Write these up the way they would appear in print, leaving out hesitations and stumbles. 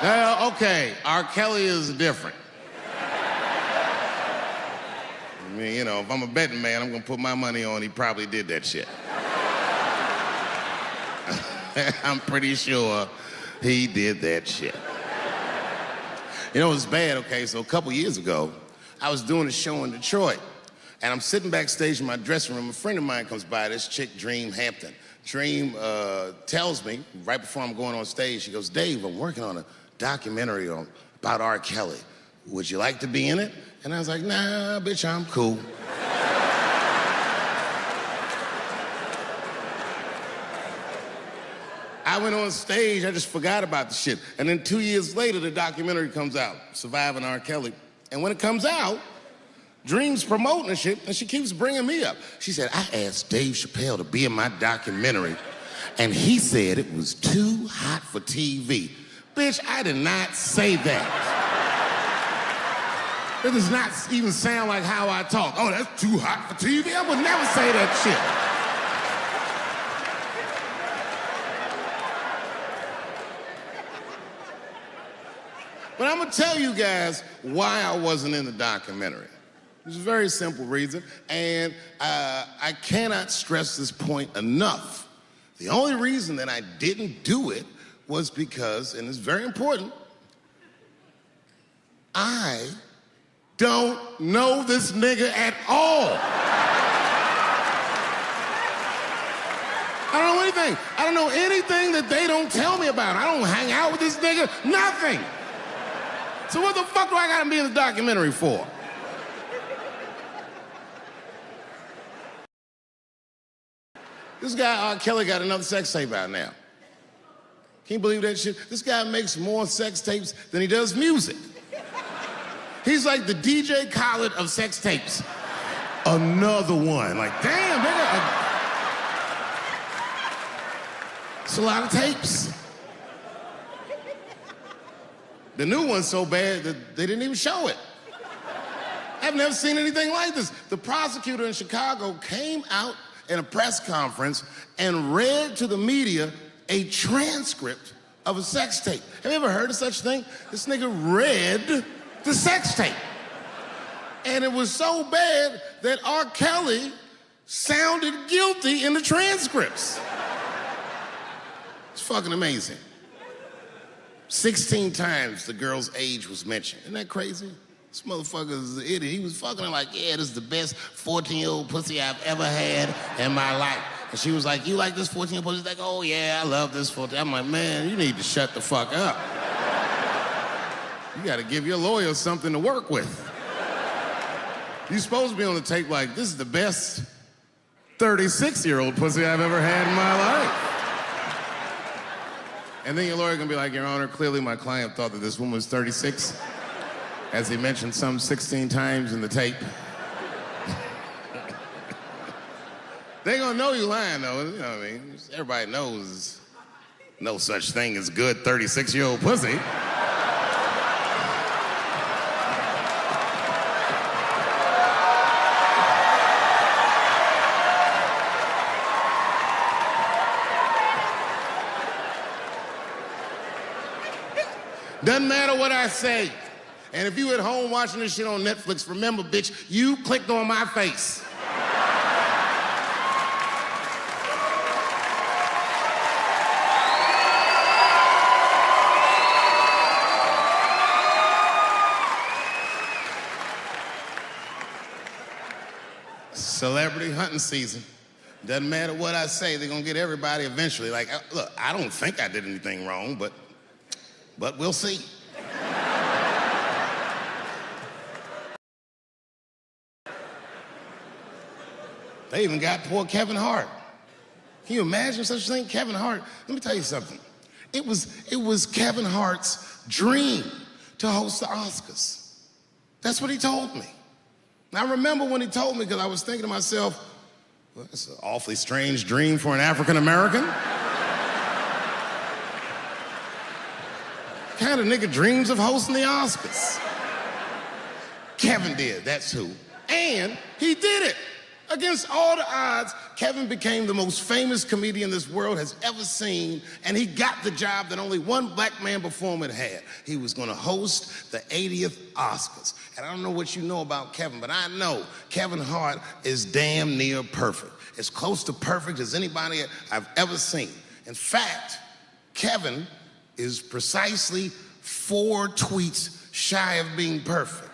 Okay, R. Kelly is different. I mean, you know, if I'm a betting man, I'm gonna put my money on he probably did that shit. I'm pretty sure he did that shit. You know, it was bad, okay? So a couple years ago, I was doing a show in Detroit, and I'm sitting backstage in my dressing room. A friend of mine comes by, this chick, Dream Hampton. Dream tells me, right before I'm going on stage, she goes, Dave, I'm working on a documentary about R. Kelly. Would you like to be in it? And I was like, nah, bitch, I'm cool. I went on stage, I just forgot about the shit. And then 2 years later, the documentary comes out, Surviving R. Kelly. And when it comes out, Dream's promoting the shit, and she keeps bringing me up. She said, I asked Dave Chappelle to be in my documentary, and he said it was too hot for TV. Bitch, I did not say that. It does not even sound like how I talk. Oh, that's too hot for TV? I would never say that shit. But I'm gonna tell you guys why I wasn't in the documentary. There's a very simple reason, and I cannot stress this point enough. The only reason that I didn't do it was because, and it's very important, I don't know this nigga at all. I don't know anything. I don't know anything that they don't tell me about. I don't hang out with this nigga, nothing. So what the fuck do I gotta be in the documentary for? This guy, R. Kelly, got another sex tape out now. Can you believe that shit? This guy makes more sex tapes than he does music. He's like the DJ Khaled of sex tapes. Another one. Like, damn, nigga. It's a lot of tapes. The new one's so bad that they didn't even show it. I've never seen anything like this. The prosecutor in Chicago came out in a press conference and read to the media a transcript of a sex tape. Have you ever heard of such a thing? This nigga read the sex tape. And it was so bad that R. Kelly sounded guilty in the transcripts. It's fucking amazing. 16 times the girl's age was mentioned. Isn't that crazy? This motherfucker is an idiot. He was fucking her like, yeah, this is the best 14-year-old pussy I've ever had in my life. And she was like, you like this 14-year-old pussy? He's like, oh yeah, I love this 14. I'm like, man, you need to shut the fuck up. You gotta give your lawyer something to work with. You're supposed to be on the tape like, this is the best 36-year-old pussy I've ever had in my life. And then your lawyer gonna be like, Your Honor, clearly my client thought that this woman was 36, as he mentioned some 16 times in the tape. They gonna know you lying though, you know what I mean? Everybody knows no such thing as good 36-year-old pussy. Doesn't matter what I say. And if you at home watching this shit on Netflix, remember, bitch, you clicked on my face. Celebrity hunting season. Doesn't matter what I say, they're gonna get everybody eventually. Like, look, I don't think I did anything wrong, but we'll see. They even got poor Kevin Hart. Can you imagine such a thing? Kevin Hart, let me tell you something. It was Kevin Hart's dream to host the Oscars. That's what he told me. And I remember when he told me, because I was thinking to myself, well, that's an awfully strange dream for an African American. Kind of nigga dreams of hosting the Oscars. Kevin did, that's who. And he did it. Against all the odds, Kevin became the most famous comedian this world has ever seen, and he got the job that only one black man before him had. He was gonna host the 80th Oscars. And I don't know what you know about Kevin, but I know Kevin Hart is damn near perfect. As close to perfect as anybody I've ever seen. In fact, Kevin is precisely 4 tweets shy of being perfect.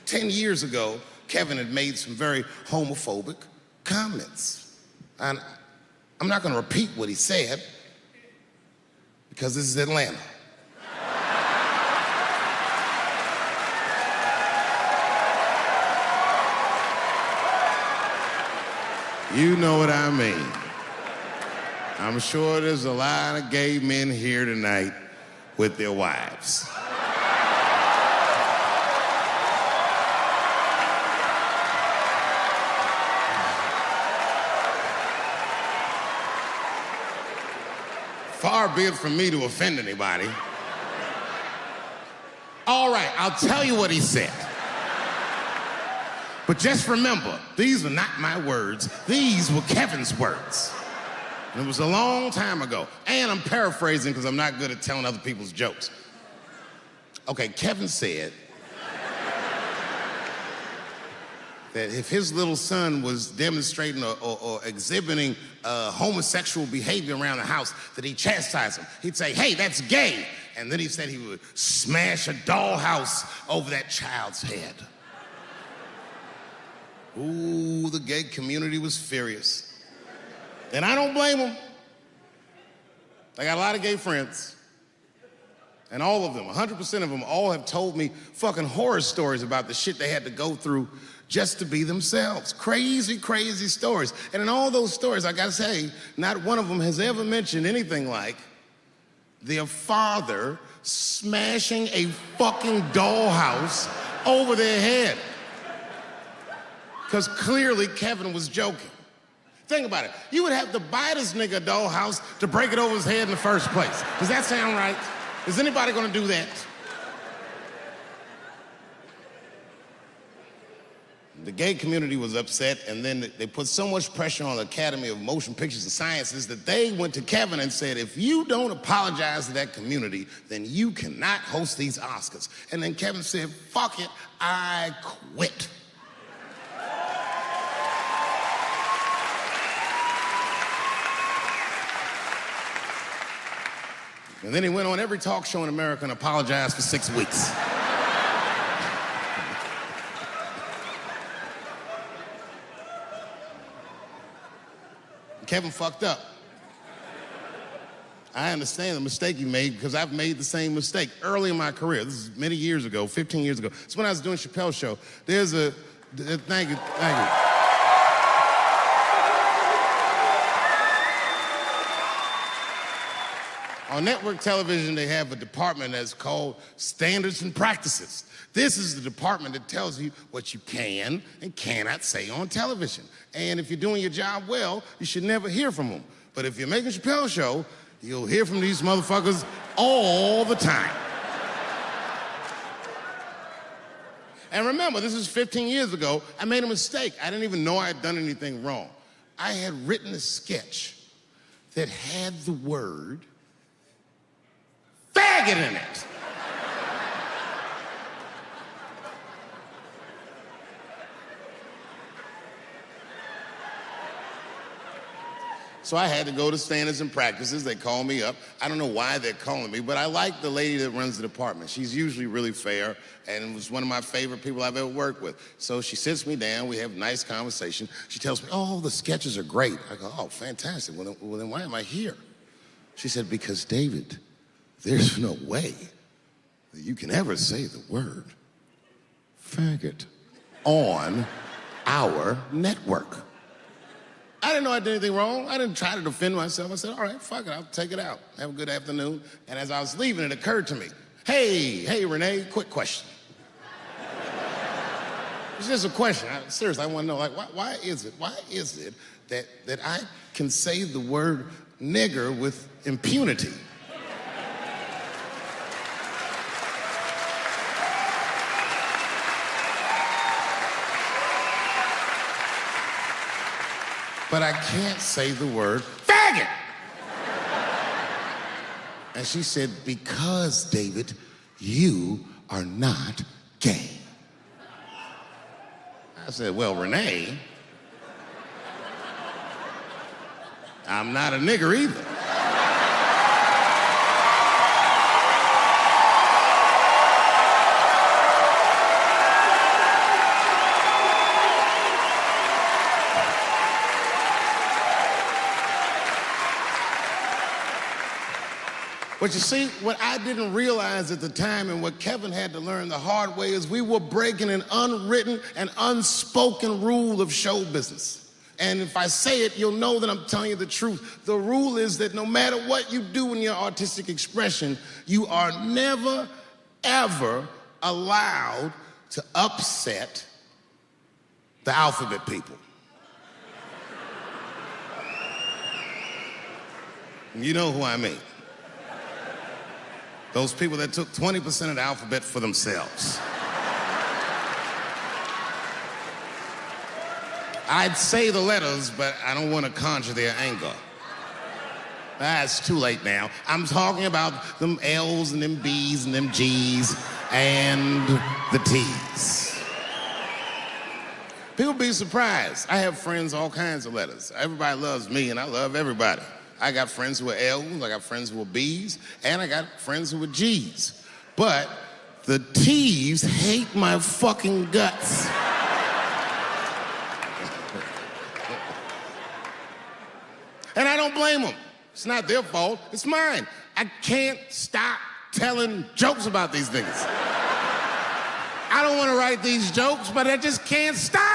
10 years ago, Kevin had made some very homophobic comments. And I'm not gonna repeat what he said, because this is Atlanta. You know what I mean. I'm sure there's a lot of gay men here tonight with their wives. Far be it from me to offend anybody. All right, I'll tell you what he said. But just remember, these were not my words. These were Kevin's words. And it was a long time ago. And I'm paraphrasing because I'm not good at telling other people's jokes. Okay, Kevin said that if his little son was demonstrating or exhibiting homosexual behavior around the house, that he'd chastise him. He'd say, hey, that's gay. And then he said he would smash a dollhouse over that child's head. Ooh, the gay community was furious. And I don't blame them. I got a lot of gay friends. And all of them, 100% of them, all have told me fucking horror stories about the shit they had to go through just to be themselves. Crazy, crazy stories. And in all those stories, I gotta say, not one of them has ever mentioned anything like their father smashing a fucking dollhouse over their head. Because clearly Kevin was joking. Think about it. You would have to buy this nigga a dollhouse to break it over his head in the first place. Does that sound right? Is anybody gonna do that? The gay community was upset, and then they put so much pressure on the Academy of Motion Pictures and Sciences that they went to Kevin and said, if you don't apologize to that community, then you cannot host these Oscars. And then Kevin said, fuck it, I quit. And then he went on every talk show in America and apologized for 6 weeks. Kevin fucked up. I understand the mistake he made because I've made the same mistake early in my career. This is many years ago, 15 years ago. It's when I was doing Chappelle show. There's a, thank you. On network television, they have a department that's called Standards and Practices. This is the department that tells you what you can and cannot say on television. And if you're doing your job well, you should never hear from them. But if you're making a Chappelle show, you'll hear from these motherfuckers all the time. And remember, this is 15 years ago. I made a mistake. I didn't even know I had done anything wrong. I had written a sketch that had the word faggot in it. So I had to go to Standards and Practices. They call me up. I don't know why they're calling me, but I like the lady that runs the department. She's usually really fair and was one of my favorite people I've ever worked with. So she sits me down. We have a nice conversation. She tells me, oh, the sketches are great. I go, oh, fantastic. Well, then why am I here? She said, because, David, there's no way that you can ever say the word faggot on our network. I didn't know I did anything wrong. I didn't try to defend myself. I said, all right, fuck it, I'll take it out. Have a good afternoon. And as I was leaving, it occurred to me, hey, Renee, quick question. It's just a question. Seriously, I want to know, like, why is it that I can say the word nigger with impunity? but I can't say the word faggot. And she said, because, David, you are not gay. I said, well, Renee, I'm not a nigger either. But you see, what I didn't realize at the time and what Kevin had to learn the hard way is we were breaking an unwritten and unspoken rule of show business. And if I say it, you'll know that I'm telling you the truth. The rule is that no matter what you do in your artistic expression, you are never, ever allowed to upset the alphabet people. You know who I mean. Those people that took 20% of the alphabet for themselves. I'd say the letters, but I don't want to conjure their anger. It's too late now. I'm talking about them L's and them B's and them G's and the T's. People be surprised. I have friends, all kinds of letters. Everybody loves me, and I love everybody. I got friends who are L's, I got friends who are B's, and I got friends who are G's. But the T's hate my fucking guts. And I don't blame them. It's not their fault, it's mine. I can't stop telling jokes about these niggas. I don't want to write these jokes, but I just can't stop.